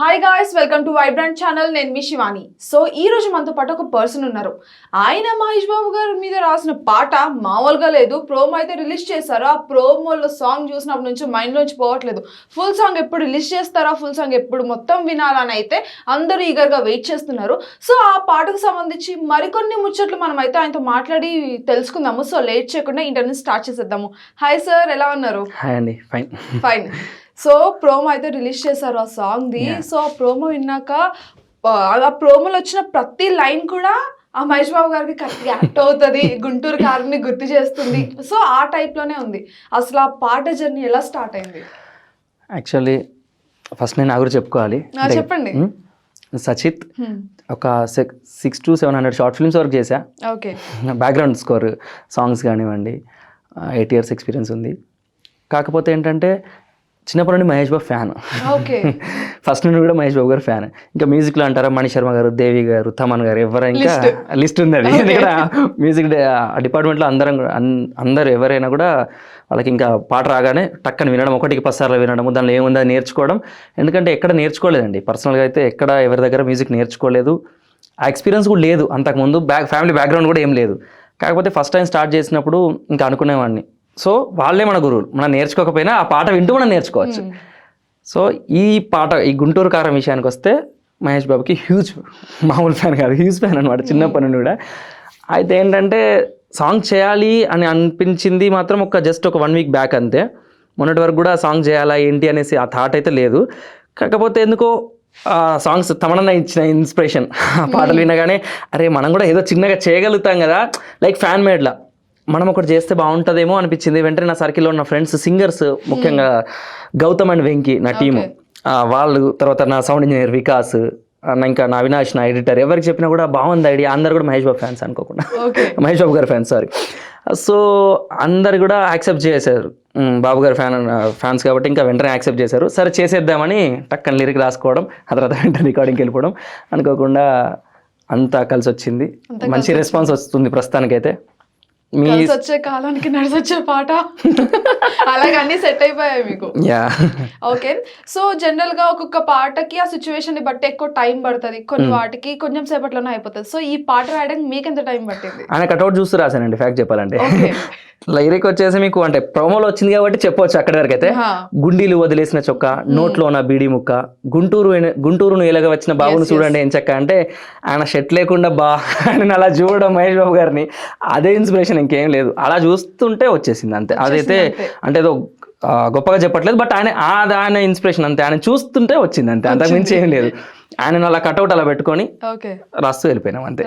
Hi guys, welcome to Vibrant channel. నేను మీ Shivani. So ఈ రోజు మనతో పాటు ఒక పర్సన్ ఉన్నారు. ఆయన మహేష్ బాబు గారి మీద రాసిన పాట మామూలుగా లేదు. ప్రోమో అయితే రిలీజ్ చేశారు. ఆ ప్రోమోలో సాంగ్ చూసినప్పటి నుంచి మైండ్ నుంచి పోవట్లేదు. ఫుల్ సాంగ్ ఎప్పుడు రిలీజ్ చేస్తారా, ఫుల్ సాంగ్ ఎప్పుడు మొత్తం వినాలని అయితే అందరూ ఈగర్గా వెయిట్ చేస్తున్నారు. సో ఆ పాటకు సంబంధించి మరికొన్ని ముచ్చట్లు మనం అయితే ఆయనతో మాట్లాడి తెలుసుకుందాము. సో లేట్ చేయకుండా ఇంటర్వ్యూ స్టార్ట్ చేసేద్దాము. హాయ్ సార్, ఎలా ఉన్నారు? హాయ్ అండి, ఫైన్ ఫైన్. సో ప్రోమో అయితే రిలీజ్ చేశారు ఆ సాంగ్ ది. సో ఆ ప్రోమో విన్నాక ఆ ప్రోమోలో వచ్చిన ప్రతి లైన్ కూడా ఆ మహేష్ బాబు గారికి కరెక్ట్గా యాక్ట్ అవుతుంది, గుంటూరు కారుని గుర్తు చేస్తుంది. సో ఆ టైప్ లోనే ఉంది. అసలు ఆ పాట జర్నీ ఎలా స్టార్ట్ అయింది? యాక్చువల్లీ ఫస్ట్ నేను ఆగురు చెప్పుకోవాలి. చెప్పండి. సచిత్ ఒక 600 to 700 షార్ట్ ఫిల్మ్స్ వరకు చేశా. ఓకే. బ్యాక్గ్రౌండ్ స్కోర్, సాంగ్స్ కానివ్వండి, 8 years ఎక్స్పీరియన్స్ ఉంది. కాకపోతే ఏంటంటే చిన్నప్పటి నుండి Mahesh Babu fan. Okay. First నుండి కూడా మహేష్ బాబు గారు ఫ్యాన్. ఇంకా మ్యూజిక్లో అంటారా, మణి శర్మ గారు, దేవి గారు, తమన్ గారు, ఎవరైనా ఇంకా లిస్ట్ ఉంది. అది ఎందుకంటే మ్యూజిక్ డిపార్ట్మెంట్లో అందరూ ఎవరైనా కూడా వాళ్ళకి ఇంకా పాట రాగానే టక్కని వినడం, ఒకటికి 10 సార్లు వినడం, దానిలో ఏముందో నేర్చుకోవడం. ఎందుకంటే ఎక్కడ నేర్చుకోలేదండి, పర్సనల్గా అయితే ఎక్కడ ఎవరి దగ్గర మ్యూజిక్ నేర్చుకోలేదు. ఆ ఎక్స్పీరియన్స్ కూడా లేదు అంతకుముందు. ఫ్యామిలీ బ్యాక్గ్రౌండ్ కూడా ఏం లేదు. కాకపోతే ఫస్ట్ టైం స్టార్ట్ చేసినప్పుడు ఇంకా అనుకునేవాడిని, సో వాళ్ళే మన గురువులు. మనం నేర్చుకోకపోయినా ఆ పాట వింటూ మనం నేర్చుకోవచ్చు. సో ఈ పాట, ఈ గుంటూరు కారం విషయానికి వస్తే మహేష్ బాబుకి హ్యూజ్, మామూలు ఫ్యాన్ కాదు, హ్యూజ్ ఫ్యాన్ అనమాట చిన్నప్పటి నుండి కూడా. అయితే ఏంటంటే సాంగ్ చేయాలి అని అనిపించింది మాత్రం జస్ట్ ఒక 1 week బ్యాక్ అంతే. మొన్నటి వరకు కూడా సాంగ్ చేయాలా ఏంటి అనేసి ఆ థాట్ అయితే లేదు. కాకపోతే ఎందుకో సాంగ్స్ తమన్నా ఇచ్చిన ఇన్స్పిరేషన్, ఆ పాటలు వినగానే అరే మనం కూడా ఏదో చిన్నగా చేయగలుగుతాం కదా, లైక్ ఫ్యాన్ మేడ్లా మనం ఒకటి చేస్తే బాగుంటుందేమో అనిపించింది. వెంటనే నా సర్కిల్లో ఉన్న ఫ్రెండ్స్, సింగర్స్, ముఖ్యంగా గౌతమ్ అండ్ వెంకీ నా టీము, వాళ్ళు, తర్వాత నా సౌండ్ ఇంజనీర్ వికాస్, ఇంకా నా అవినాష్ నా ఎడిటర్, ఎవరికి చెప్పినా కూడా బాగుంది ఐడియా. అందరు కూడా మహేష్ బాబు ఫ్యాన్స్ అనుకోకుండా, మహేష్ బాబు గారు ఫ్యాన్స్, సారీ. సో అందరు కూడా యాక్సెప్ట్ చేశారు, బాబు గారు ఫ్యాన్స్ కాబట్టి ఇంకా వెంటనే యాక్సెప్ట్ చేశారు. సరే చేసేద్దామని టక్కన లిరిక్ రాసుకోవడం, ఆ తర్వాత వెంటనే రికార్డింగ్కి వెళ్ళిపోవడం. అనుకోకుండా అంతా కలిసి వచ్చింది. మంచి రెస్పాన్స్ వస్తుంది ప్రస్తుతానికైతే. వచ్చే కాలానికి నడిచొచ్చే పాట అలాగే అన్ని సెట్ అయిపోయాయి మీకు. ఓకే. సో జనరల్ గా ఒక్కొక్క పాటకి ఆ సిచ్యువేషన్ ని బట్టి ఎక్కువ టైం పడుతుంది, కొన్ని వాటికి కొంచెం సేపట్లోనే అయిపోతుంది. సో ఈ పాట రాయడానికి మీకు ఎంత టైం పట్టింది? ఆయన కట్అవుట్ చూస్తూ రాశానండి, ఫ్యాక్ట్ చెప్పాలంటే. లైరిక్ వచ్చేసి మీకు అంటే ప్రోమోలో వచ్చింది కాబట్టి చెప్పవచ్చు అక్కడి వరకు అయితే. గుండీలు వదిలేసిన చొక్క, నోట్లో నా బీడి ముక్క, గుంటూరును ఎలాగ వచ్చిన బాబును చూడండి ఏం చెక్క అంటే ఆయన షర్ట్ లేకుండా ఆయన అలా చూడడం మహేష్ బాబు గారిని, అదే ఇన్స్పిరేషన్, ఇంకేం లేదు. అలా చూస్తుంటే వచ్చేసింది అంతే. అదైతే అంటే ఏదో గొప్పగా చెప్పట్లేదు, బట్ ఆయన ఇన్స్పిరేషన్ అంతే. ఆయన చూస్తుంటే వచ్చింది అంతే, అంతకు మించి ఏం లేదు. ఆయన అలా కట్అవుట్ అలా పెట్టుకొని రాస్తూ వెళ్ళిపోయినాం అంతే.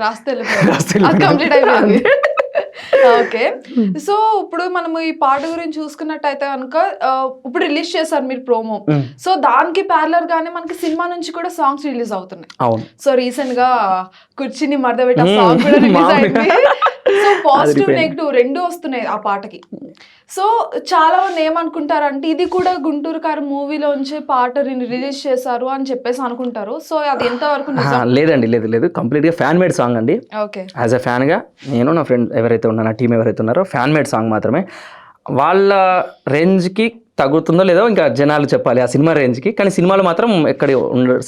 ఓకే. సో ఇప్పుడు మనము ఈ పాట గురించి చూసుకున్నట్టయితే కనుక ఇప్పుడు రిలీజ్ చేశారు మీరు ప్రోమో. సో దానికి ప్యారలర్ గానే మనకి సినిమా నుంచి కూడా సాంగ్స్ రిలీజ్ అవుతున్నాయి. సో రీసెంట్ గా కుర్చీని మడతపెట్టే సాంగ్ కూడా రిలీజ్ అయింది. సో పాజిటివ్ నెగిటివ్ రెండు వస్తున్నాయి ఆ పాటకి. సో చాలా మంది ఏమనుకుంటారంటే ఇది కూడా గుంటూరు కారు మూవీలోంచి పాట రిలీజ్ చేశారు అని చెప్పేసి అనుకుంటారు. సో అది ఎంతవరకు లేదండి, లేదు, కంప్లీట్ గా ఫ్యాన్ మేడ్ సాంగ్ అండి. ఓకే. యాజ్ అ ఫ్యాన్ గా నేను, నా ఫ్రెండ్ ఎవరైతే ఉన్నారో, నా టీం ఎవరైతే ఉన్నారో, ఫ్యాన్ మేడ్ సాంగ్ మాత్రమే. వాళ్ళ రేంజ్ కి తగ్గుతుందో లేదో ఇంకా జనాలు చెప్పాలి ఆ సినిమా రేంజ్ కి. కానీ సినిమాలో మాత్రం ఎక్కడ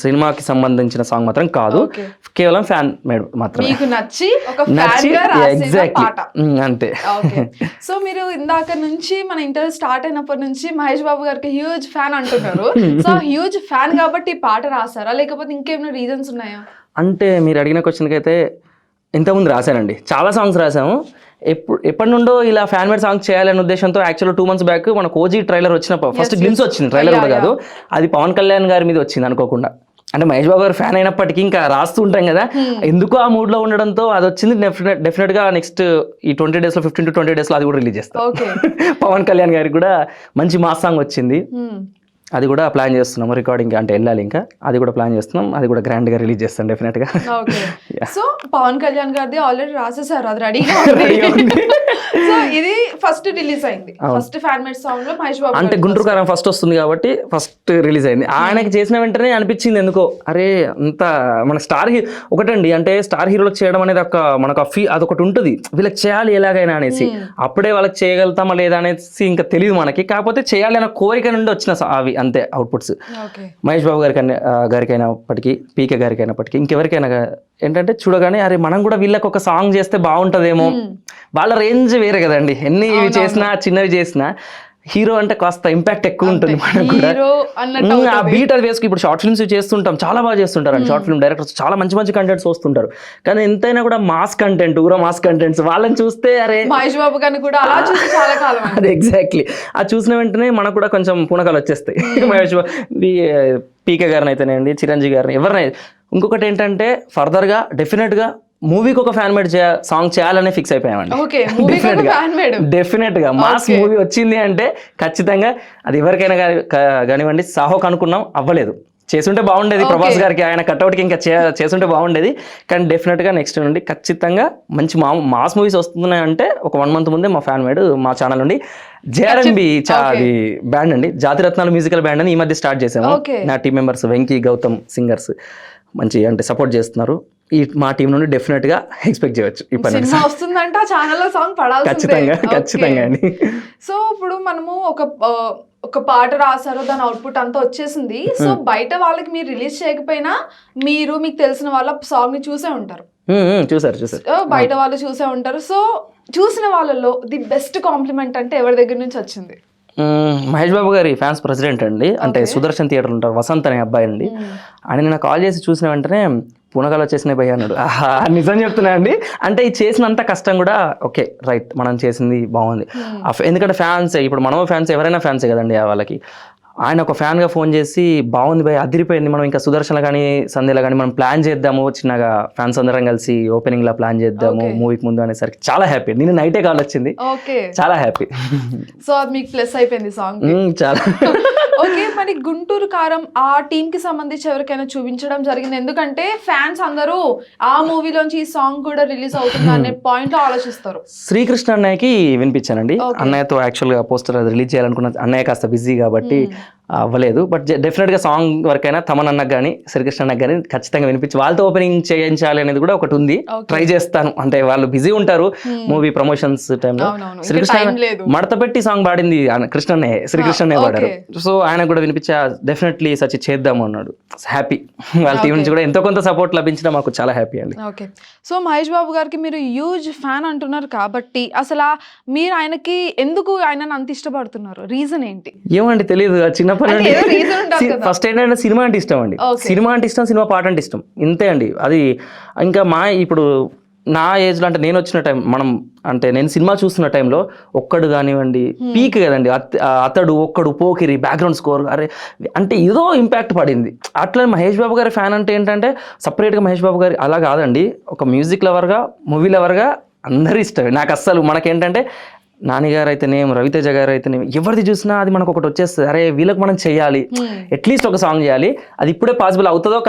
సినిమాకి సంబంధించిన సాంగ్ మాత్రం కాదు, కేవలం ఫ్యాన్ మేడ్ మాత్రమే. ఎగ్జాక్ట్లీ అంతే. సో మీరు ఇందాక నుంచి మన ఇంటర్వ్యూ స్టార్ట్ అయినప్పటి నుంచి మహేష్ బాబు గారికి హ్యూజ్ ఫ్యాన్ అంటున్నారు. సో హ్యూజ్ ఫ్యాన్ కాబట్టి ఈ పాట రాసారా, లేకపోతే ఇంకేమైనా రీజన్స్ ఉన్నాయా? అంటే మీరు అడిగిన క్వశ్చన్కి అయితే ఇంతకుముందు రాశానండి, చాలా సాంగ్స్ రాసాము. ఎప్పటి నుండో ఇలా ఫ్యాన్ మేడ్ సాంగ్ చేయాలనే ఉద్దేశంతో యాక్చువల్గా 2 months బ్యాక్ మన కోజీ ట్రైలర్ వచ్చినప్పుడు ఫస్ట్ గ్లిమ్స్ వచ్చింది, ట్రైలర్ కూడా కాదు, అది పవన్ కళ్యాణ్ గారి మీద వచ్చింది అనుకోకుండా. అంటే మహేష్ బాబు గారు ఫ్యాన్ అయినప్పటికీ ఇంకా రాస్తూ ఉంటాం కదా, ఎందుకో ఆ మూడ్ లో ఉండడంతో అది వచ్చింది. డెఫినెట్ గా నెక్స్ట్ ఈ 20 days లో 15 to 20 days లో అది కూడా రిలీజ్ చేస్తాం. పవన్ కళ్యాణ్ గారికి కూడా మంచి మాస్ సాంగ్ వచ్చింది, అది కూడా ప్లాన్ చేస్తున్నాము. రికార్డింగ్ అంటే వెళ్ళాలి, ఇంకా అది కూడా ప్లాన్ చేస్తున్నాం. అది కూడా గ్రాండ్ గా రిలీజ్ చేస్తాం డెఫినెట్ గా. సో పవన్ కళ్యాణ్ గారిది ఆల్రెడీ రాసేసారు, అది రెడీగా ఉంది. సో ఇది ఫస్ట్ రిలీజ్ అయింది, ఫస్ట్ ఫ్యాన్ మేడ్ సాంగ్ లో మహేష్ బాబు అంటే గుంటూరు కారం ఫస్ట్ వస్తుంది కాబట్టి ఫస్ట్ రిలీజ్ అయింది. ఆయనకి చేసిన వెంటనే అనిపించింది ఎందుకో, అరే అంత మన స్టార్ ఒకటండి, అంటే స్టార్ హీరోలకు చేయడం అనేది మనకు అదొకటి ఉంటుంది, వీళ్ళకి చేయాలి ఎలాగైనా అనేసి. అప్పుడే వాళ్ళకి చేయగలుగుతామా లేదా అనేసి ఇంకా తెలియదు మనకి. కాకపోతే చేయాలి అన్న కోరిక నుండి వచ్చిన అవి అంతే అవుట్పుట్స్. ఓకే. మహేష్ బాబు గారికైనప్పటికీ, పీకే గారికైనప్పటికీ, ఇంకెవరికైనా ఏంటంటే చూడగానే అరే మనం కూడా వీళ్ళకి ఒక సాంగ్ చేస్తే బాగుంటుందేమో. వాళ్ళ రేంజ్ వేరే కదండి, ఎన్ని ఇవి చేసినా చిన్నవి చేసినా హీరో అంటే కాస్త ఇంపాక్ట్ ఎక్కువ ఉంటుంది మనకు కూడా. హీరో అన్నట్టు ఆ బీట్ అది వేసుకు ఇప్పుడు షార్ట్ ఫిల్మ్స్ చేస్తుంటాం, చాలా బాగా చేస్తుంటారు అండి షార్ట్ ఫిల్మ్ డైరెక్టర్స్, చాలా మంచి మంచి కంటెంట్స్ వస్తుంటారు. కానీ ఎంతైనా కూడా మాస్ కంటెంట్, మాస్ కంటెంట్స్ వాళ్ళని చూస్తే అరే మహేష్ బాబు గారిని కూడా అలా చూసి చాలా కాలం అయింది. అది ఎగ్జాక్ట్లీ అది చూసిన వెంటనే మనకు కూడా కొంచెం పూనకాలు వచ్చేస్తాయి. మహేష్ బాబు పీకే గారిని అయితేనేయండి, చిరంజీవి గారిని ఎవరినైతే. ఇంకొకటి ఏంటంటే ఫర్దర్గా డెఫినెట్గా మూవీకి ఒక ఫ్యాన్ మేడ్ సాంగ్ చేయాలనే ఫిక్స్ అయిపోయామండి. ఓకే, మూవీకి ఒక ఫ్యాన్ మేడ్. డెఫినెట్ గా మాస్ మూవీ వచ్చింది అంటే ఖచ్చితంగా అది ఎవరికైనా కానివ్వండి. సాహోక్ అనుకున్నాం, అవ్వలేదు. చేస్తుంటే బాగుండేది, ప్రభాస్ గారికి ఆయన కట్అవుట్కి ఇంకా చేస్తుంటే బాగుండేది. కానీ డెఫినెట్గా నెక్స్ట్ నుండి ఖచ్చితంగా మంచి మాస్ మూవీస్ వస్తున్నాయంటే ఒక 1 month ముందే మా ఫ్యాన్ మేడ్ మా ఛానల్ నుండి జేఆర్ఎంబి అది బ్యాండ్ అండి, జాతిరత్నాలు మ్యూజికల్ బ్యాండ్ అని ఈ మధ్య స్టార్ట్ చేసాము. నా team members Venky, Gautham singers మంచి అంటే సపోర్ట్ చేస్తున్నారు. మా టీం నుండి డెఫినెట్ గా ఎక్స్పెక్ట్ చేయవచ్చు ఈ పని వస్తుందంటే ఆ ఛానల్లో సాంగ్ పడాల్సిందే. ఖచ్చితంగా అండి. సో ఇప్పుడు మనము ఒక పాట రాసారు, దాని అవుట్పుట్ అంతా వచ్చేసింది. సో బయట వాళ్ళకి మీరు రిలీజ్ చేయకపోయినా మీకు తెలిసిన వాళ్ళ సాంగ్ ని చూసే ఉంటారు. చూసారు బయట వాళ్ళు చూసే ఉంటారు. సో చూసిన వాళ్ళలో ది బెస్ట్ కాంప్లిమెంట్ అంటే ఎవరి దగ్గర నుంచి వచ్చింది? మహేష్ బాబు గారి ఫ్యాన్స్ ప్రెసిడెంట్ అండి, అంటే సుదర్శన్ థియేటర్ ఉంటారు, వసంత్ అనే అబ్బాయి అండి. ఆయన నిన్న కాల్ చేసి చూసిన వెంటనే పూనకాలు వచ్చేసినాయి భయ్య అన్నాడు. నిజం చెప్తున్నా అండి, అంటే ఈ చేసినంత కష్టం కూడా ఓకే రైట్, మనం చేసింది బాగుంది. ఎందుకంటే ఫ్యాన్స్, ఇప్పుడు మనం ఫ్యాన్స్ ఎవరైనా ఫ్యాన్సే కదండి వాళ్ళకి. ఆయన ఒక ఫ్యాన్గా ఫోన్ చేసి బాగుంది భయ్, అదిరిపోయింది, మనం ఇంకా సుదర్శన్లో కానీ సంధ్యలో కానీ మనం ప్లాన్ చేద్దాము, చిన్నగా ఫ్యాన్స్ అందరం కలిసి ఓపెనింగ్లో ప్లాన్ చేద్దాము మూవీకి ముందు అనేసరికి చాలా హ్యాపీ. నేను నైటే కాల్ వచ్చింది, చాలా హ్యాపీ. సో అది మీకు ప్లస్ అయిపోయింది సాంగ్ చాలా. ఓకే, మరి గుంటూరు కారం ఆ టీమ్ కి సంబంధించి ఎవరికైనా చూపించడం జరిగింది? ఎందుకంటే ఫ్యాన్స్ అందరూ ఆ మూవీలోంచి ఈ సాంగ్ కూడా రిలీజ్ అవుతుంది అనే పాయింట్ లో ఆలోచిస్తారు. శ్రీకృష్ణ అన్నయ్యకి వినిపించానండి. అన్నయ్యతో యాక్చువల్గా పోస్టర్ అది రిలీజ్ చేయాలనుకున్న, అన్నయ్య కాస్త బిజీ కాబట్టి అవ్వలేదు. బట్ డెఫినెట్గా సాంగ్ వరకైనా తమన్ అన్నకు కానీ శ్రీకృష్ణ అన్నకు కానీ ఖచ్చితంగా వినిపించి వాళ్ళతో ఓపెనింగ్ చేయించాలి అనేది కూడా ఒకటి ఉంది. ట్రై చేస్తాను, అంటే వాళ్ళు బిజీ ఉంటారు మూవీ ప్రమోషన్స్ టైంలో. శ్రీకృష్ణ మడత పెట్టి సాంగ్ పాడింది కృష్ణన్నే, శ్రీకృష్ణనే పాడారు. సో ఆయన కూడా వినిపించా, డెఫినెట్లీ సచ్ చేద్దాము అన్నాడు. హ్యాపీ, వాళ్ళ టీం నుంచి కూడా ఎంతో కొంత సపోర్ట్ లభించడం మాకు చాలా హ్యాపీ అండి. ఓకే, సో మహేష్ బాబు గారికి మీరు హ్యూజ్ ఫ్యాన్ అంటున్నారు కాబట్టి అసలు మీరు ఆయనకి ఎందుకు ఆయనను అంత ఇష్టపడుతున్నారు? రీజన్ ఏంటి? ఏమండి తెలియదు, చిన్నప్పటి ఫస్ట్ ఏంటంటే సినిమా అంటే ఇష్టం అండి. సినిమా అంటే ఇష్టం, సినిమా పాట అంటే ఇష్టం, ఇంతే అండి. అది ఇంకా ఇప్పుడు నా ఏజ్లో అంటే నేను వచ్చిన టైం, అంటే నేను సినిమా చూస్తున్న టైంలో ఒక్కడు కానివ్వండి పీక్ కదండి, అతడు ఒక్కడు, పోకిరి, బ్యాక్గ్రౌండ్ స్కోర్, అరే అంటే ఏదో ఇంపాక్ట్ పడింది. అట్లా మహేష్ బాబు గారి ఫ్యాన్ అంటే ఏంటంటే సపరేట్గా మహేష్ బాబు గారి అలా కాదండి, ఒక మ్యూజిక్ లవర్గా, మూవీ లవర్గా అందరూ ఇష్టమే నాకు. అస్సలు మనకేంటంటే నానిగారు అయితేనేం, రవితేజ గారు అయితేనేం, ఎవరిది చూసినా అది మనకు ఒకటి వచ్చేస్తుంది, అరే వీళ్ళకి మనం చేయాలి, అట్లీస్ట్ ఒక సాంగ్ చేయాలి. అది ఇప్పుడే పాసిబుల్ అవుతుందో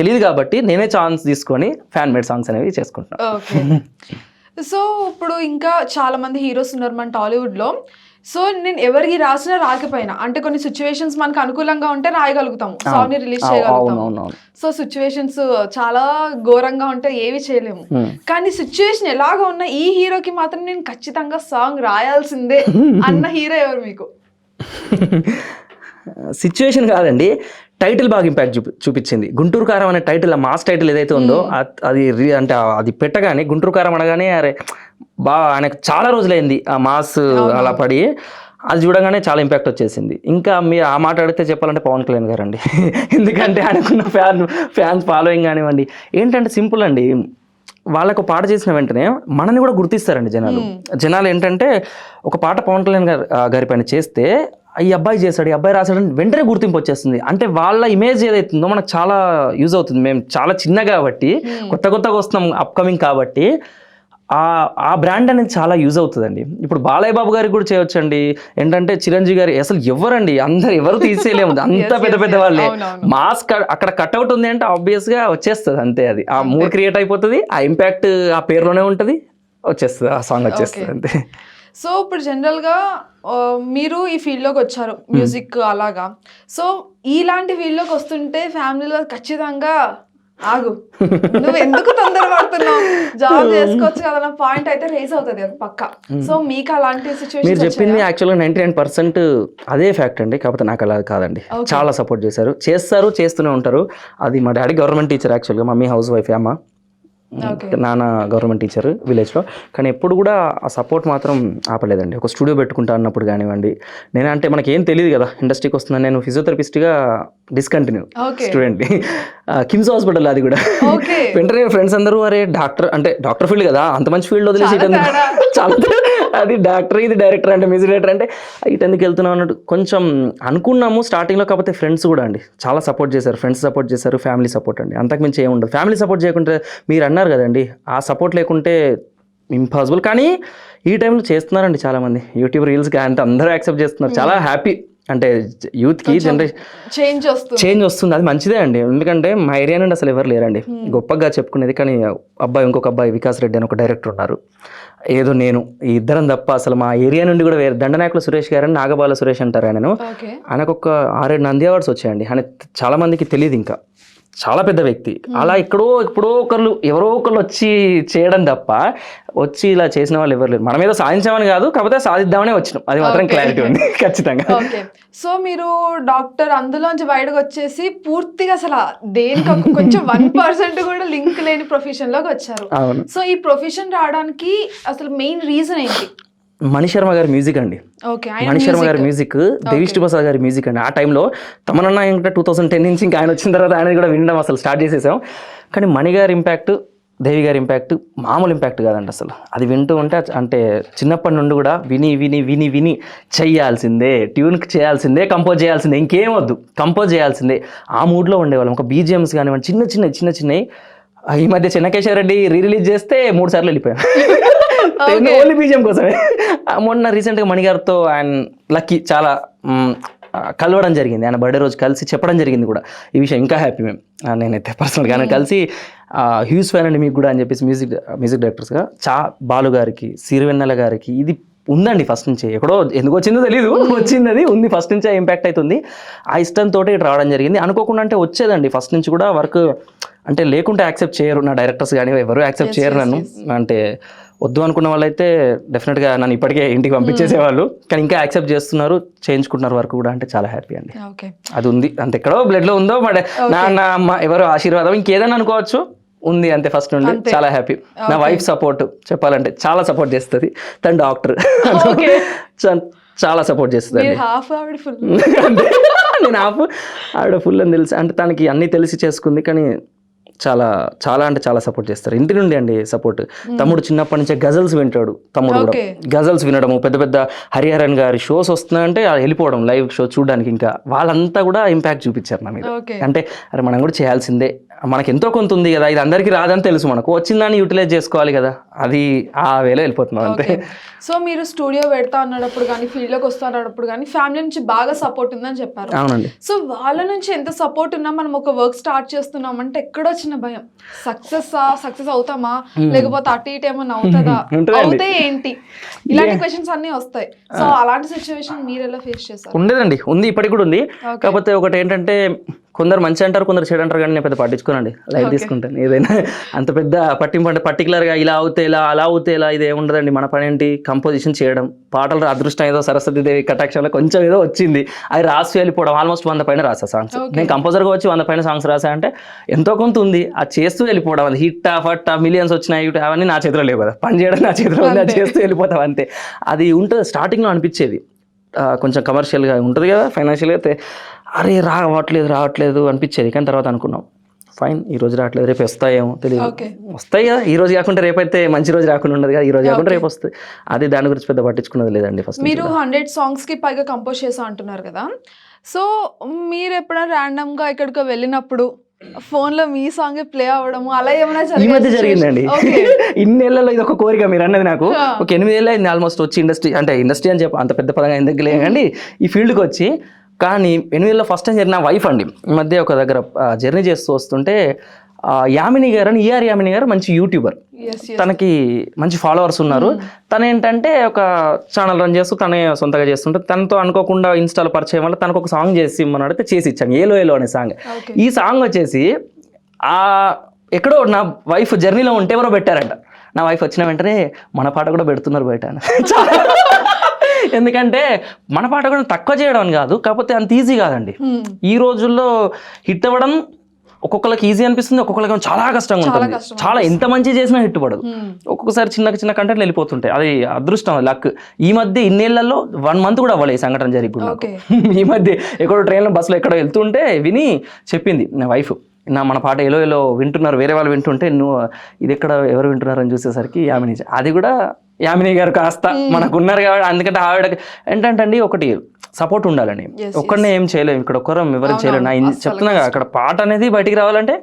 తెలియదు కాబట్టి నేనే ఛాన్స్ తీసుకొని ఫ్యాన్ మేడ్ సాంగ్స్ అనేవి చేసుకుంటున్నాను. సో ఇప్పుడు ఇంకా చాలా మంది హీరోస్ ఉన్నారు మన టాలీవుడ్ లో. సో నేను ఎవరికి రాసినా రాకపోయినా, అంటే కొన్ని సిచ్యువేషన్స్ మనకు అనుకూలంగా ఉంటే రాయగలుగుతాము, సాంగ్ ని రిలీజ్ చేయగలుగుతాము. సో సిచ్యువేషన్స్ చాలా ఘోరంగా ఉంటే ఏవి చేయలేము. కానీ సిచ్యువేషన్ ఎలాగా ఉన్నా ఈ హీరోకి మాత్రం నేను ఖచ్చితంగా సాంగ్ రాయాల్సిందే అన్న హీరో ఎవరు మీకు? సిచ్యువేషన్ కాదండి, టైటిల్ బాగా ఇంపాక్ట్ చూపించింది. గుంటూరు కారం అనే టైటిల్, మాస్ టైటిల్ ఏదైతే ఉందో అది అంటే అది పెట్టగానే గుంటూరు కారం అనగానే అరే బాగా ఆయనకు చాలా రోజులైంది ఆ మాస్ అలా పడి, అది చూడగానే చాలా ఇంపాక్ట్ వచ్చేసింది. ఇంకా మీరు ఆ మాట అడిగితే చెప్పాలంటే పవన్ కళ్యాణ్ గారు అండి. ఎందుకంటే ఆయనకున్న ఫ్యాన్స్ ఫాలోయింగ్ కానివ్వండి, ఏంటంటే సింపుల్ అండి, వాళ్ళకు పాట చేసిన వెంటనే మనని కూడా గుర్తిస్తారండి జనాలు. ఏంటంటే ఒక పాట పవన్ కళ్యాణ్ గారి పైన చేస్తే ఈ అబ్బాయి చేశాడు, ఈ అబ్బాయి రాశాడు వెంటనే గుర్తింపు వచ్చేస్తుంది. అంటే వాళ్ళ ఇమేజ్ ఏదైతుందో మనకు చాలా యూజ్ అవుతుంది. మేము చాలా చిన్న కాబట్టి, కొత్తగా వస్తున్నాం, అప్కమింగ్ కాబట్టి ఆ బ్రాండ్ అనేది చాలా యూజ్ అవుతుందండి. ఇప్పుడు బాలయ్య బాబు గారికి కూడా చేయొచ్చండి. ఏంటంటే చిరంజీవి గారి అసలు ఎవరండి, ఎవరు తీసేయలేము, అంత పెద్ద వాళ్ళే. మాస్క్ అక్కడ కట్అవుట్ ఉంది అంటే ఆబ్వియస్ గా వచ్చేస్తుంది, అంతే. అది ఆ మూడ్ క్రియేట్ అయిపోతుంది, ఆ ఇంపాక్ట్ ఆ పేరులోనే ఉంటుంది, వచ్చేస్తుంది, ఆ సాంగ్ వచ్చేస్తుంది, అంతే. సో ఇప్పుడు జనరల్గా మీరు ఈ ఫీల్డ్లోకి వచ్చారు, మ్యూజిక్ అలాగా. సో ఇలాంటి ఫీల్డ్లోకి వస్తుంటే ఫ్యామిలీలో ఖచ్చితంగా ఆగు, నువ్వు ఎందుకు తొందరపడుతున్నావు? జాబ్ చేసుకోవచ్చు కదా నా పాయింట్ అయితే రేస్ అవుతుంది అది పక్క. సో మీకు అలాంటి మీరు సిచ్యువేషన్ చెప్పింది యాక్చువల్గా 99% అదే ఫ్యాక్ట్ అండి. కాకపోతే నాకు అలా కాదండి, చాలా సపోర్ట్ చేస్తూనే ఉంటారు. అది మా డాడీ గవర్నమెంట్ టీచర్, యాక్చువల్గా మమ్మీ హౌస్ వైఫ్, అమ్మ నాన్న గవర్నమెంట్ టీచర్ విలేజ్లో. కానీ ఎప్పుడు కూడా ఆ సపోర్ట్ మాత్రం ఆపలేదండి. ఒక స్టూడియో పెట్టుకుంటా అన్నప్పుడు కానివ్వండి, నేనంటే మనకి ఏం తెలియదు కదా ఇండస్ట్రీకి వస్తున్నాను. నేను ఫిజియోథెరపిస్ట్గా డిస్కంటిన్యూ స్టూడెంట్, కిమ్స్ హాస్పిటల్, అది కూడా. వెంటనే ఫ్రెండ్స్ అందరూ అరే డాక్టర్ అంటే డాక్టర్ ఫీల్డ్ కదా, అంత మంచి ఫీల్డ్ వదిలేసి చాలా అది డాక్టర్ ఇది డైరెక్టర్ అంటే మ్యూజిక్ డైరెక్టర్ అంటే ఇటు ఎందుకు వెళ్తున్నాం అన్నట్టు కొంచెం అనుకున్నాము స్టార్టింగ్లో. కాకపోతే ఫ్రెండ్స్ కూడా అండి చాలా సపోర్ట్ చేశారు, ఫ్రెండ్స్ సపోర్ట్ చేశారు, ఫ్యామిలీ సపోర్ట్ అండి, అంతకుమించి ఏమి ఉండదు. ఫ్యామిలీ సపోర్ట్ చేయకుంటే మీరు అన్నారు కదండి, ఆ సపోర్ట్ లేకుంటే ఇంపాసిబుల్. కానీ ఈ టైంలో చేస్తున్నారండి చాలామంది యూట్యూబ్ రీల్స్కి, అంటే అందరూ యాక్సెప్ట్ చేస్తున్నారు. చాలా హ్యాపీ. అంటే యూత్కి జనరేషన్ చేంజ్ వస్తుంది, అది మంచిదే అండి. ఎందుకంటే మా ఏరియా నుండి అసలు ఎవరు లేరండి గొప్పగా చెప్పుకునేది. కానీ ఇంకొక అబ్బాయి వికాస్ రెడ్డి అని ఒక డైరెక్టర్ ఉన్నారు, ఏదో నేను ఈ ఇద్దరం తప్ప అసలు మా ఏరియా నుండి కూడా వేరే. దండనాయకుల సురేష్ గారు అని, నాగబాల సురేష్ అంటారు ఆయనను. ఆయనకు ఒక 6-7 నంది అవార్డ్స్ వచ్చాయండి. ఆయన చాలా మందికి తెలియదు, ఇంకా చాలా పెద్ద వ్యక్తి. అలా ఎప్పుడో ఎవరో ఒకరు వచ్చి చేయడం తప్ప వచ్చి ఇలా చేసిన వాళ్ళు ఎవరు లేరు. మనం ఏదో సాధించామని కాదు, కాకపోతే సాధిద్దామనే వచ్చినాం, అది మాత్రం క్లారిటీ ఉంది ఖచ్చితంగా. సో మీరు డాక్టర్ అందులోంచి బయటకు వచ్చేసి పూర్తిగా అసలు దేనికి కొంచెం 1% కూడా లింక్ లేని ప్రొఫెషన్ లోకి వచ్చారు. సో ఈ ప్రొఫెషన్ రావడానికి అసలు మెయిన్ రీజన్ ఏంటి? మణిశర్మ గారి మ్యూజిక్ అండి. మణిశర్మ గారి మ్యూజిక్, దేవిశ్రీ ప్రసాద్ గారి మ్యూజిక్ అండి. ఆ టైంలో తమనన్నా ఇంకా 2010 నుంచి ఇంకా ఆయన వచ్చిన తర్వాత ఆయన కూడా వినడం అసలు స్టార్ట్ చేసేసాం. కానీ మణి గారి ఇంపాక్ట్, దేవి గారి ఇంపాక్ట్ మామూలు ఇంపాక్ట్ కాదండి అసలు. అది వింటూ ఉంటే అంటే చిన్నప్పటి నుండి కూడా విని చెయ్యాల్సిందే, ట్యూన్కి చేయాల్సిందే, కంపోజ్ చేయాల్సిందే, ఇంకేం వద్దు కంపోజ్ చేయాల్సిందే, ఆ మూడ్లో ఉండేవాళ్ళం. ఒక బీజిఎమ్స్ కానివ్వండి, చిన్న చిన్నవి. ఈ మధ్య చెన్నకేశ్వరరెడ్డి రిలీజ్ చేస్తే 3 సార్లు వెళ్ళిపోయాం ఓన్లీ బీజిఎం కోసమే. మొన్న రీసెంట్గా మణిగారితో ఆయన లక్కీ చాలా కలవడం జరిగింది, ఆయన బర్త్డే రోజు కలిసి చెప్పడం జరిగింది కూడా ఈ విషయం. ఇంకా హ్యాపీ మేము, నేనైతే పర్సనల్గా ఆయన కలిసి హ్యూజ్ ఫ్యాన్ అండి మీకు కూడా అని చెప్పేసి మ్యూజిక్ డైరెక్టర్స్గా బాలు గారికి, సిరివెన్నెల గారికి ఇది ఉందండి ఫస్ట్ నుంచి. ఎక్కడో ఎందుకు వచ్చిందో తెలియదు, వచ్చింది అది ఉంది ఫస్ట్ నుంచి, ఇంపాక్ట్ అవుతుంది. ఆ ఇష్టంతో ఇటు రావడం జరిగింది. అనుకోకుండా అంటే వచ్చేదండి ఫస్ట్ నుంచి కూడా వర్క్. అంటే లేకుంటే యాక్సెప్ట్ చేయరు నా డైరెక్టర్స్ కానీ ఎవరు యాక్సెప్ట్ చేయరు నన్ను. అంటే వద్దు అనుకున్న వాళ్ళైతే డెఫినెట్గా నన్ను ఇప్పటికే ఇంటికి పంపించేసేవాళ్ళు. కానీ ఇంకా యాక్సెప్ట్ చేస్తున్నారు, చేయించుకుంటున్నారు వర్క్ కూడా. అంటే చాలా హ్యాపీ అండి. అది ఉంది అంత ఎక్కడో బ్లడ్లో ఉందో, నాన్న అమ్మ ఎవరో ఆశీర్వాదం ఇంకేదైనా అనుకోవచ్చు, ఉంది అంతే ఫస్ట్ నుండి. చాలా హ్యాపీ. నా వైఫ్ సపోర్ట్ చెప్పాలంటే చాలా సపోర్ట్ చేస్తుంది, తను డాక్టర్, చాలా సపోర్ట్ చేస్తుంది. నేను హాఫ్, ఆవిడ ఫుల్ అని తెలుసు. అంటే తనకి అన్నీ తెలిసి చేసుకుంది, కానీ చాలా అంటే చాలా సపోర్ట్ చేస్తారు ఇంటి నుండి అండి సపోర్ట్. తమ్ముడు చిన్నప్పటి నుంచే గజల్స్ వింటాడు, తమ్ముడు కూడా గజల్స్ వినడము, పెద్ద పెద్ద హరిహరన్ గారి షోస్ వస్తున్నాయంటే వెళ్ళిపోవడం లైవ్ షో చూడడానికి. ఇంకా వాళ్ళంతా కూడా ఇంపాక్ట్ చూపించారు నా మీద. అంటే అరే మనం కూడా చేయాల్సిందే, మనకి ఎంతో కొంత ఉంది కదా, ఇది అందరికీ రాదని తెలుసు, మనకు వచ్చిందాన్ని యూటిలైజ్ చేసుకోవాలి కదా, అది ఆ వేలో వెళ్ళిపోతున్నాం అంతే. సో మీరు స్టూడియో పెడతా అన్నప్పుడు కానీ, ఫీల్డ్లోకి వస్తా అన్నప్పుడు కానీ ఫ్యామిలీ నుంచి బాగా సపోర్ట్ ఉందని చెప్పారు. అవునండి. సో వాళ్ళ నుంచి ఎంత సపోర్ట్ ఉన్నా మనం ఒక వర్క్ స్టార్ట్ చేస్తున్నాం అంటే ఎక్కడో చిన్న భయం, సక్సెస్ అవుతామా, లేకపోతే అటు ఇటు ఏమన్నా అవుతుందా, అవుతే ఏంటి, ఇలాంటి క్వశ్చన్స్ అన్ని వస్తాయి. సో అలాంటి సిచ్యువేషన్ మీరు ఎలా ఫేస్ చేస్తారు? ఉండేదండి, ఉంది, ఇప్పటికి కూడా ఉంది. కాకపోతే ఒకటి ఏంటంటే కొందరు మంచి అంటారు, కొందరు చెడు అంటారు, కానీ నేను పెద్ద పట్టించుకోనండి, లైఫ్ తీసుకుంటాను. ఏదైనా అంత పెద్ద పట్టింపు అంటే పర్టికులర్గా ఇలా అవుతే ఇలా, అలా అవుతే ఇలా, ఇది ఏముండదండి. మన పని ఏంటి, కంపోజిషన్ చేయడం. పాటలు అదృష్టం ఏదో సరస్వతీదేవి కటాక్షంలో కొంచెం ఏదో వచ్చింది, అది రాసి వెళ్ళిపోవడం. ఆల్మోస్ట్ 100 పైన రాసా సాంగ్స్. నేను కంపోజర్గా వచ్చి 100 పైన సాంగ్స్ రాసా అంటే ఎంతో కొంత ఉంది, అది చేస్తూ వెళ్ళిపోవడం. అది హిట్టా ఫట్టా మిలియన్స్ వచ్చినాయి, అవన్నీ నా చేతిలో లేవు కదా, పని చేయడం నా చేతిలో ఉంది, అది చేస్తూ వెళ్ళిపోతాం అంతే. అది ఉంటుంది. స్టార్టింగ్లో అనిపించేది కొంచెం కమర్షియల్గా ఉంటుంది కదా, ఫైనాన్షియల్గా అయితే అరే రావట్లేదు అనిపించేది. కానీ తర్వాత అనుకున్నాం ఫైన్, ఈ రోజు రావట్లేదు, రేపు వస్తాయేమో తెలియదు, వస్తాయి కదా. ఈ రోజు కాకుండా రేపైతే మంచి రోజు రాకుండా ఉండదు కదా, ఈ రోజు కాకుండా రేపు వస్తుంది. అది దాని గురించి పెద్ద పట్టించుకున్నది లేదండి. ఫస్ట్ మీరు 100 సాంగ్స్కి పైగా కంపోజ్ చేసా అంటున్నారు కదా, సో మీరు ఎప్పుడైనా ర్యాండమ్గా ఎక్కడికో వెళ్ళినప్పుడు ఫోన్లో మీ సాంగ్ ప్లే అవ్వడము అలా ఏమైనా ఈ మధ్య జరిగిందండి. ఇన్నేళ్లలో ఇది ఒక కోరిక మీరు అన్నది. నాకు ఒక 8 ఏళ్ళు అయింది ఆల్మోస్ట్ వచ్చి ఇండస్ట్రీ అని చెప్పి అంత పెద్ద పదంగా ఎందుకు లేదండి ఈ ఫీల్డ్కి వచ్చి. కానీ 8 ఏళ్ళలో ఫస్ట్ టైం జరిగిన వైఫ్ అండి. ఈ మధ్య ఒక దగ్గర జర్నీ చేస్తూ వస్తుంటే యామిని గారు అని, యామిని గారు మంచి యూట్యూబర్, తనకి మంచి ఫాలోవర్స్ ఉన్నారు. తను ఏంటంటే ఒక ఛానల్ రన్ చేస్తూ తనే సొంతగా చేస్తుంటే, తనతో అనుకోకుండా ఇన్స్టాలో పరిచయం వల్ల తనకు ఒక సాంగ్ చేసి ఇమ్మని అడిగితే చేసి ఇచ్చాను, ఏలో అనే సాంగ్. ఈ సాంగ్ వచ్చేసి ఎక్కడో నా వైఫ్ జర్నీలో ఉంటే ఎవరో పెట్టారంట. నా వైఫ్ వచ్చిన వెంటనే మన పాట కూడా పెడుతున్నారు బయట చాలా. ఎందుకంటే మన పాట కూడా తక్కువ చేయడం అని కాదు, కాకపోతే అంత ఈజీ కాదండి. ఈ రోజుల్లో హిట్ అవ్వడం ఒక్కొక్కరికి ఈజీ అనిపిస్తుంది, ఒక్కొక్కరికి చాలా కష్టంగా ఉంటుంది. చాలా ఎంత మంచి చేసినా హిట్ పడదు. ఒక్కొక్కసారి చిన్న కంటెంట్లు వెళ్ళిపోతుంటాయి, అది అదృష్టం, అది లక్. ఈ మధ్య ఇన్నేళ్లలో 1 month కూడా అవ్వలేదు సంఘటన జరిగి. ఈ మధ్య ఎక్కడో ట్రైన్లో బస్సులో ఎక్కడో వెళ్తుంటే విని చెప్పింది నా వైఫ్, మన పాట ఎలో వింటున్నారు, వేరే వాళ్ళు వింటుంటే నువ్వు ఇది ఎక్కడ ఎవరు వింటున్నారని చూసేసరికి యామిని. అది కూడా యామిని గారు కాస్త మనకున్నారు కాబట్టి, ఎందుకంటే ఆవిడకి ఏంటంటే అండి ఒకటి సపోర్ట్ ఉండాలని. ఒక్కడనే ఏం చేయలేము, ఇక్కడ ఒక్కరం ఎవరు చేయలేము. నా చెప్తున్నా అక్కడ పాట అనేది బయటికి రావాలంటే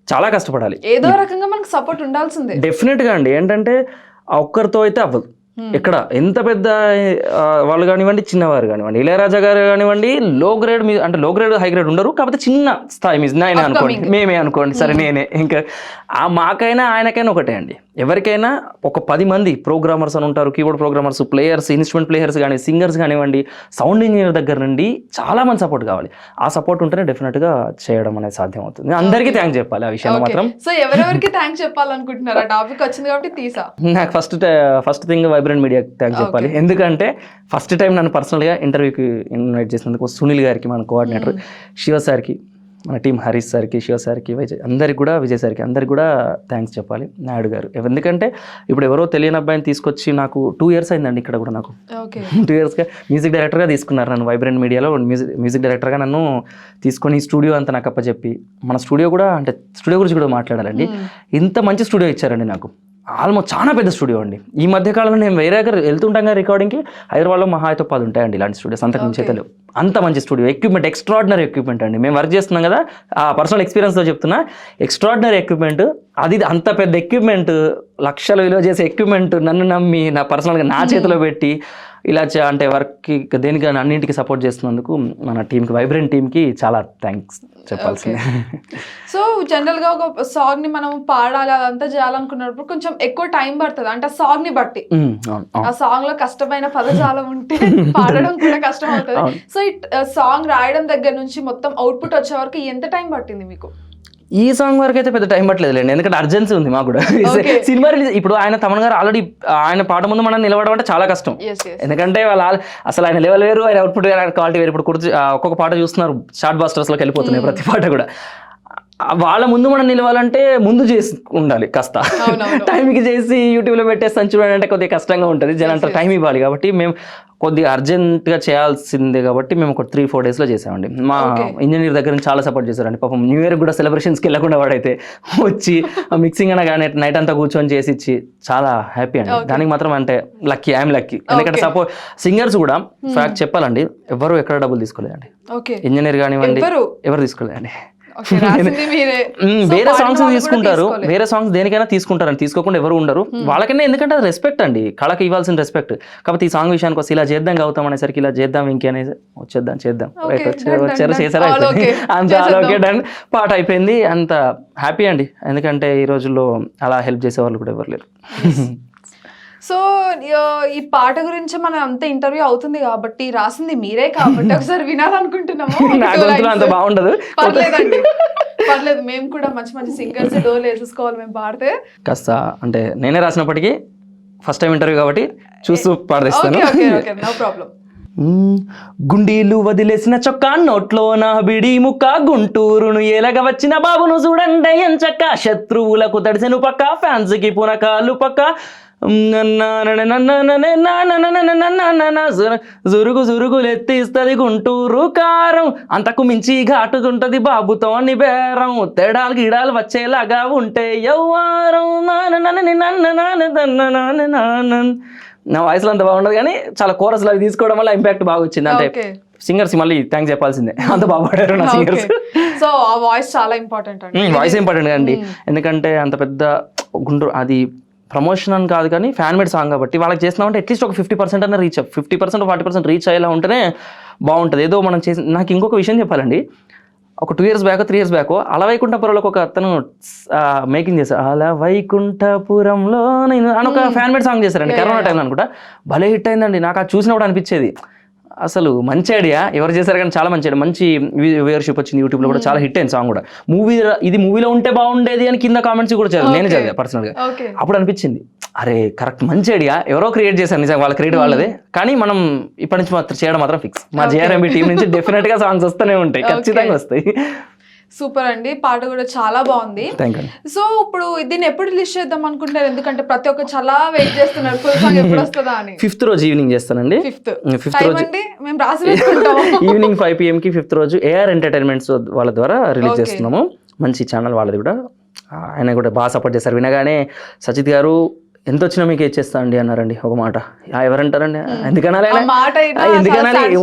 చాలా కష్టపడాలి, ఏదో రకంగా మనకు సపోర్ట్ ఉండాల్సిందే డెఫినెట్గా అండి. ఏంటంటే ఆ ఒక్కరితో అయితే అవ్వదు. ఎక్కడ ఎంత పెద్ద వాళ్ళు కానివ్వండి, చిన్నవారు కానివ్వండి, ఇళయరాజా గారు కానివ్వండి, లో గ్రేడ్ అంటే లో గ్రేడ్ హై గ్రేడ్ ఉండరు, కాకపోతే చిన్న స్థాయి మీద నేనే అనుకోండి, మేమే అనుకోండి, సరే నేనే. ఇంకా మాకైనా ఆయనకైనా ఒకటే అండి. ఎవరికైనా ఒక 10 మంది ప్రోగ్రామర్స్ అని ఉంటారు, keyboard programmers, players, instrument players కానీ, సింగర్స్ కానివ్వండి, సౌండ్ ఇంజనీర్ దగ్గర నుండి చాలా మంది సపోర్ట్ కావాలి. ఆ సపోర్ట్ ఉంటేనే డెఫినెట్గా చేయడం అనేది సాధ్యం అవుతుంది. అందరికీ థ్యాంక్స్ చెప్పాలి ఆ విషయంలో మాత్రం. సో ఎవరెవరికి థ్యాంక్స్ చెప్పాలనుకుంటున్నారా? టాపిక్ వచ్చింది కాబట్టి తీసా. నాకు first thing vibrant media thanks చెప్పాలి. ఎందుకంటే ఫస్ట్ టైం నన్ను పర్సనల్గా ఇంటర్వ్యూకి ఇన్వైట్ చేసినందుకు సునీల్ గారికి, మన కోఆర్డినేటర్, శివ సార్కి, మన టీం హరీష్ సార్కి, శివ సార్కి, అందరికి కూడా, విజయ్ సార్కి, అందరికి కూడా థ్యాంక్స్ చెప్పాలి. నాయుడు గారు, ఎందుకంటే ఇప్పుడు ఎవరో తెలియని అబ్బాయిని తీసుకొచ్చి, నాకు 2 years అయిందండి ఇక్కడ కూడా. నాకు 2 yearsగా మ్యూజిక్ డైరెక్టర్గా తీసుకున్నారు నన్ను. వైబ్రెంట్ మీడియాలో మ్యూజిక్ డైరెక్టర్గా నన్ను తీసుకొని స్టూడియో అంతా నాకు అప్పచెప్పి, మన స్టూడియో కూడా అంటే స్టూడియో గురించి కూడా మాట్లాడాలండి. ఇంత మంచి స్టూడియో ఇచ్చారండి నాకు. ఆల్మోస్ట్ చాలా పెద్ద స్టూడియో అండి. ఈ మధ్య కాలంలో నేను వేరే దగ్గర వెళ్తుంటాం కదా రికార్డింగ్కి, హైదరాబాద్లో మహా అయితే 10 ఉంటాయండి ఇలాంటి స్టూడియోస్, అంతకు మించి అయితే లేవు. అంత మంచి స్టూడియో, ఎక్విప్మెంట్ ఎక్స్ట్రాడినరీ ఎక్విప్మెంట్ అండి. మేము వర్క్ చేస్తున్నాం కదా, ఆ పర్సనల్ ఎక్స్పీరియన్స్తో చెప్తున్నా, ఎక్స్ట్రాడినరీ ఎక్విప్మెంట్. అది అంత పెద్ద ఎక్విప్మెంట్, లక్షలు విలువ చేసే ఎక్విప్మెంట్ నన్ను నమ్మి నా పర్సనల్గా నా చేతిలో పెట్టి ఇలా అంటే వర్క్కి దేనికైనా అన్నింటికి సపోర్ట్ చేస్తున్నందుకు మన టీంకి, వైబ్రెంట్ టీంకి చాలా థ్యాంక్స్ చెప్పాల్సింది. సో జనరల్గా ఒక సాంగ్ని మనం పాడాలి, అదంతా చేయాలనుకున్నప్పుడు కొంచెం ఎక్కువ టైం పడుతుంది, అంటే ఆ సాంగ్ని బట్టి. ఆ సాంగ్లో కష్టమైన పదజాలం ఉంటే పాడడం కూడా కష్టం అవుతుంది. సో ఈ సాంగ్ రాయడం దగ్గర నుంచి మొత్తం అవుట్పుట్ వచ్చే వరకు ఎంత టైం పట్టింది మీకు? ఈ సాంగ్ వరకు అయితే పెద్ద టైం పట్టలేదులేండి, ఎందుకంటే అర్జెన్సీ ఉంది మాకు కూడా. సినిమా రిలీజ్ ఇప్పుడు ఆయన తమన్ గారు ఆల్రెడీ ఆయన పాట ముందు మనం నిలబడడం అంటే చాలా కష్టం. ఎందుకంటే అసలు ఆయన లెవెల్ వేరు, ఆయన అవుట్పుట్ వేరు, ఆయన క్వాలిటీ వేరు. ఇప్పుడు ఒక్కొక్క పాట చూస్తున్నారు, షార్ట్ బాస్టర్స్లోకి వెళ్ళిపోతున్నాయి ప్రతి పాట కూడా. వాళ్ళ ముందు మనం నిలవాలంటే ముందు చేసి ఉండాలి, కాస్త టైంకి చేసి యూట్యూబ్లో పెట్టేస్తాను చూడండి అంటే కొద్దిగా కష్టంగా ఉంటుంది. జనంతా టైం ఇవ్వాలి కాబట్టి మేము కొద్దిగా అర్జెంట్గా చేయాల్సిందే కాబట్టి మేము ఒక 3-4 daysలో చేసామండి. మా ఇంజనీర్ దగ్గర నుంచి చాలా సపోర్ట్ చేశారండి. పాపం న్యూ ఇయర్ కూడా సెలబ్రేషన్స్కి వెళ్ళకుండా వాడైతే వచ్చి మిక్సింగ్ అయినా కానీ నైట్ అంతా కూర్చొని చేసి ఇచ్చి చాలా హ్యాపీ అండి. దానికి మాత్రం అంటే లక్కీ, ఐఎమ్ లక్కీ. ఎందుకంటే సపోర్ట్ సింగర్స్ కూడా ఫ్యాక్ట్ చెప్పాలండి, ఎవరు ఎక్కడ డబ్బులు తీసుకోలేదండి. ఇంజనీర్ కానివ్వండి ఎవరు తీసుకోలేదండి. వేరే సాంగ్స్ తీసుకుంటారు, వేరే సాంగ్స్ దేనికైనా తీసుకుంటారని, తీసుకోకుండా ఎవరు ఉండరు. వాళ్ళకైనా ఎందుకంటే అది రెస్పెక్ట్ అండి, కళకి ఇవ్వాల్సిన రెస్పెక్ట్. కాబట్టి ఈ సాంగ్ విషయానికి వస్తే ఇలా చేద్దాం అవుతాం అనేసరికి ఇలా చేద్దాం ఇంకే అనేది చేద్దాం వచ్చారు చేశారు, అంత ఓకే డన్, పాట అయిపోయింది, అంత హ్యాపీ అండి. ఎందుకంటే ఈ రోజుల్లో అలా హెల్ప్ చేసే వాళ్ళు కూడా ఎవరు లేరు. సో ఈ పాట గురించి మనం అంత ఇంటర్వ్యూ అవుతుంది కాబట్టి, రాసింది మీరే కాబట్టి ఒకసారి వినాలనుకుంటున్నాము. అంత బాగుండదు, పర్లేదు, మేము కూడా మంచి మంచి సింగర్స్ డోలు వేసేసుకోవాలి మేము పాడితే. కాస్త అంటే నేనే రాసినప్పటికీ ఫస్ట్ టైం ఇంటర్వ్యూ కాబట్టి చూస్తూ పాడేస్తాను. No problem. గుండీలు వదిలేసిన చొక్కా, నోట్లో నా బిడి ముక్క, గుంటూరును ఏలగ వచ్చిన బాబును చూడండి ఎంచక్క, శత్రువులకు తడిసెను పక్క, ఫ్యాన్స్కి పునకాలు పక్క, జురుగులెత్తిస్తుంది గుంటూరు కారం, అంతకు మించి ఘాటుకుంటది బాబుతో బేరం, తేడాలు గిడాలు వచ్చేలాగా ఉంటే యవ్వారం. నా వాయిస్లో అంత బాగుండదు కానీ చాలా కోరస్లో అవి తీసుకోవడం వల్ల ఇంపాక్ట్ బాగా వచ్చింది. అంటే సింగర్స్ మళ్ళీ థ్యాంక్స్ చెప్పాల్సిందే, అంత బాగా పాడారు నా సింగర్స్. సో ఆ వాయిస్ చాలా ఇంపార్టెంట్ అండి, వాయిస్ ఇంపార్టెంట్ అండి. ఎందుకంటే అంత పెద్ద గుంటూరు అది ప్రమోషన్ అని కాదు కానీ ఫ్యాన్ మేడ్ సాంగ్ కాబట్టి వాళ్ళకి చేస్తున్నామంటే అట్లీస్ట్ ఒక 50% అన్న రీచ్ 50% 40% రీచ్ అయ్యేలా ఉంటేనే బాగుంటుంది. ఏదో మనం చేసి, నాకు ఇంకొక విషయం చెప్పాలండి, ఒక 2 years బ్యాక్ 3 years బ్యాక్ అలవైకుంఠపురంలోకి ఒక అతను మేకింగ్ చేశారు, అలవైకుంఠపురంలో నేను అని ఒక ఫ్యాన్ మేడ్ సాంగ్ చేశారండి, కరోనా టైంలో అనుకుంటా. భలే హిట్ అయిందండి. నాకు అది చూసినప్పుడు అనిపించేది అసలు మంచి ఐడియా, ఎవరు చేశారు కానీ చాలా మంచి ఐడియా, మంచి వ్యూవర్షిప్ వచ్చింది యూట్యూబ్లో కూడా, చాలా హిట్ అయింది సాంగ్ కూడా. ఇది మూవీలో ఉంటే బాగుండేది అని కింద కామెంట్స్ కూడా చదివాను, నేను చదివా పర్సనల్గా. అప్పుడు అనిపించింది అరే కరెక్ట్, మంచి ఐడియా, ఎవరో క్రియేట్ చేశారు నిజంగా, వాళ్ళ క్రియేట్ వాళ్ళదే, కానీ మనం ఇప్పటి నుంచి మాత్రం చేయడం మాత్రం ఫిక్స్. మా జేఆర్ఎంబీ టీం నుంచి డెఫినెట్ గా సాంగ్స్ వస్తూనే ఉంటాయి, ఖచ్చితంగా వస్తాయి. సూపర్ అండి, పాట కూడా చాలా బాగుంది. సో ఇప్పుడు దీన్ని ఎప్పుడు రిలీజ్ చేద్దాం అనుకుంటారు? ఎందుకంటే ప్రతి ఒక్కరు చాలా వెయిట్ చేస్తున్నారు ఫుల్ సాంగ్ ఎప్పుడు వస్తుందా అని. 5th రోజు ఈవినింగ్ చేస్తానండి. 5th రోజు మేము రాసి పెట్టుకుంటాము. ఈవినింగ్ 5 PM కి 5th రోజు AR ఎంటర్టైన్మెంట్స్ వాళ్ళ ద్వారా రిలీజ్ చేస్తున్నాము. మంచి ఛానల్ వాళ్ళది కూడా, ఆయన కూడా బాగా సపోర్ట్ చేశారు. వినగానే సచిత్ గారు ఎంత వచ్చినా మీకు ఇచ్చేస్తా అండి అన్నారండి ఒక మాట. ఎవరంటారండి, ఎందుకనాలి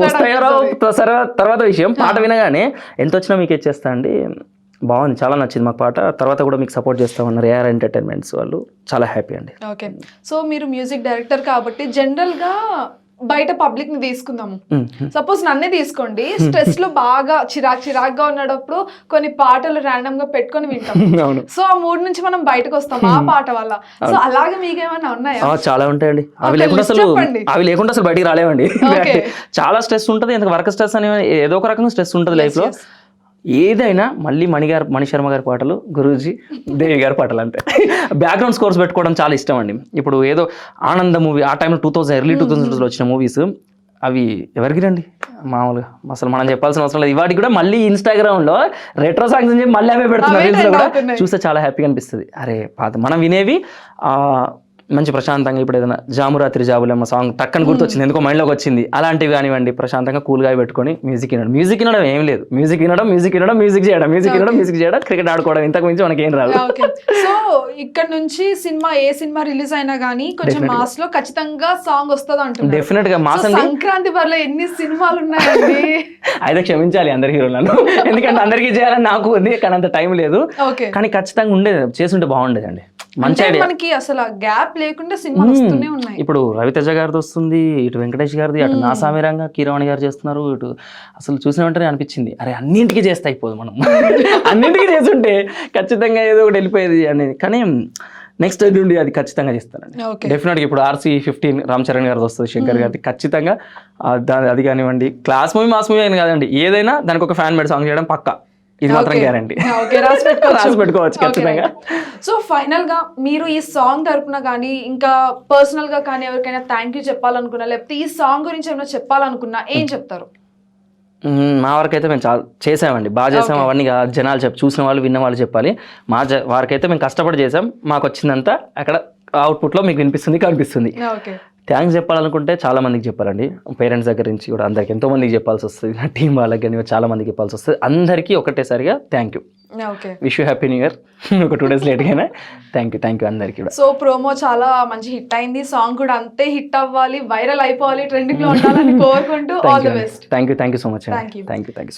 వస్తాయో తర్వాత విషయం. పాట వినగానే ఎంత వచ్చినా మీకు ఇచ్చేస్తా అండి, బాగుంది, చాలా నచ్చింది మాకు పాట. తర్వాత కూడా మీకు సపోర్ట్ చేస్తామన్నారు AR ఎంటర్టైన్మెంట్స్ వాళ్ళు, చాలా హ్యాపీ అండి. ఓకే, సో మీరు మ్యూజిక్ డైరెక్టర్ కాబట్టి జనరల్ గా బయట పబ్లిక్ ని తీసుకుందాము. సపోజ్ నన్నే తీసుకోండి, స్ట్రెస్ లో బాగా చిరాగ్గా ఉన్నప్పుడు కొన్ని పాటలు ర్యాండమ్ గా పెట్టుకొని వింటాం. సో ఆ మూడ్ నుంచి మనం బయటకు వస్తాం ఆ పాట వల్ల. సో అలాగే మీకేమైనా ఉన్నాయా? చాలా ఉంటాయండి, అవి లేకుండా అసలు బయటికి రాలేవండి. చాలా స్ట్రెస్ ఉంటుంది, ఎందుకు వర్క్ స్ట్రెస్ అని ఏదో ఒక రకంగా స్ట్రెస్ ఉంటుంది లైఫ్ లో. ఏదైనా మళ్ళీ మణి శర్మ గారి పాటలు, గురూజీ, దేవి గారి పాటలు అంతే. బ్యాక్గ్రౌండ్ స్కోర్స్ పెట్టుకోవడం చాలా ఇష్టం అండి. ఇప్పుడు ఏదో ఆనంద మూవీ ఆ టైంలో ఎర్లీ 2000 వచ్చిన మూవీస్, అవి ఎవరికి రండి మామూలుగా, అసలు మనం చెప్పాల్సిన అవసరం లేదు. వాటికి కూడా మళ్ళీ ఇన్స్టాగ్రామ్లో రెట్రో సాంగ్స్ అని చెప్పి మళ్ళీ అవే పెడుతున్నారు, రీల్స్లో కూడా చూస్తే చాలా హ్యాపీగా అనిపిస్తుంది. అరే పాత మనం వినేవి మంచి ప్రశాంతంగా, ఇప్పుడు ఏదైనా జామురాత్రి జాబులమ్మ సాంగ్ టక్కని గుర్తొచ్చింది, ఎందుకో మైండ్లోకి వచ్చింది, అలాంటివి కానివ్వండి, ప్రశాంతంగా కూల్గా పెట్టుకొని మ్యూజిక్ వినడం ఏం లేదు. మ్యూజిక్ వినడం, మ్యూజిక్ చేయడం, క్రికెట్ ఆడుకోవడం, ఇంతకు మించి మనకి ఏం రాదు. సో ఇక్కడ నుంచి ఏ సినిమా రిలీజ్ అయినా కానీ కొంచెం మాస్ లో ఖచ్చితంగా సాంగ్ వస్తుంది అంటున్నారు. డెఫినెట్ గా మాస్. సంక్రాంతి వల్ల ఎన్ని సినిమాలు ఉన్నాయండి. అయితే క్షమించాలి అందరి హీరోలను, ఎందుకంటే అందరికీ చేయాలని నాకు ఉంది, కానీ అంత టైం లేదు. కానీ ఖచ్చితంగా ఉండేది, చేస్తుంటే బాగుండేదండి. మంచి ఐడియా. మనకి అసలు గ్యాప్ లేకుండా సినిమాలు వస్తూనే ఉన్నాయి. ఇప్పుడు రవితేజ గారిది వస్తుంది, ఇటు వెంకటేష్ గారిది, అటు నాసామిరంగా కీరవాణి గారు చేస్తున్నారు, ఇటు అసలు చూసిన వెంటనే అనిపించింది అరే అన్నింటికి చేస్తే అయిపోదు మనం, అన్నింటికి చేస్తుంటే ఖచ్చితంగా ఏదో ఒకటి వెళ్ళిపోయేది అనేది. కానీ నెక్స్ట్ నుండి అది ఖచ్చితంగా చేస్తానండి డెఫినెట్గా. ఇప్పుడు RC15 రామ్ చరణ్ గారిది వస్తుంది, శంకర్ గారిది, ఖచ్చితంగా అది కానివ్వండి. క్లాస్ మూవీ మాస్ మూవీ అని కాదండి, ఏదైనా దానికి ఒక ఫ్యాన్ మేడ్ సాంగ్ చేయడం పక్కా, ఇది మాత్రం గ్యారంటీ. రాసి పెట్టుకోవచ్చు ఖచ్చితంగా. సో ఫైనల్ గా మీరు ఈ సాంగ్ తరపున కానీ ఇంకా పర్సనల్ గా కానీ ఎవరికైనా థ్యాంక్ యూ చెప్పాలనుకున్నా, లేకపోతే ఈ సాంగ్ గురించి ఏమైనా చెప్పాలనుకున్నా ఏం చెప్తారు? మా వరకైతే మేము చాలా చేసామండి, బాగా చేసాం. అవన్నీ జనాలు చూసిన వాళ్ళు విన్న వాళ్ళు చెప్పాలి. వారికైతే మేము కష్టపడి చేసాం, మాకు వచ్చిందంతా అక్కడ అవుట్పుట్లో మీకు కనిపిస్తుంది. థ్యాంక్స్ చెప్పాలనుకుంటే చాలా మందికి చెప్పాలండి, పేరెంట్స్ దగ్గర నుంచి కూడా అందరికి ఎంతో మందికి చెప్పాల్సి వస్తుంది, నా టీం వాళ్ళకి కానీ చాలా మందికి చెప్పాల్సి వస్తుంది. అందరికీ ఒకటేసారిగా thank you, wish you happy new year. ఒక 2 days లేట్గానే థ్యాంక్ యూ అందరికీ కూడా. సో ప్రోమో చాలా మంచి హిట్ అయింది, సాంగ్ కూడా అంతే హిట్ అవ్వాలి, వైరల్ అయిపోవాలి, ట్రెండింగ్ లో ఉండాలని కోరుకుంటూ all the best. Thank you so much.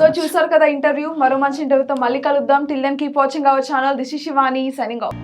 So చూసారు కదా ఇంటర్వ్యూ, మరో మంచి ఇంటర్వ్యూతో మళ్ళీ కలుద్దాం. Till then keep watching our channel. This is Shivani signing of.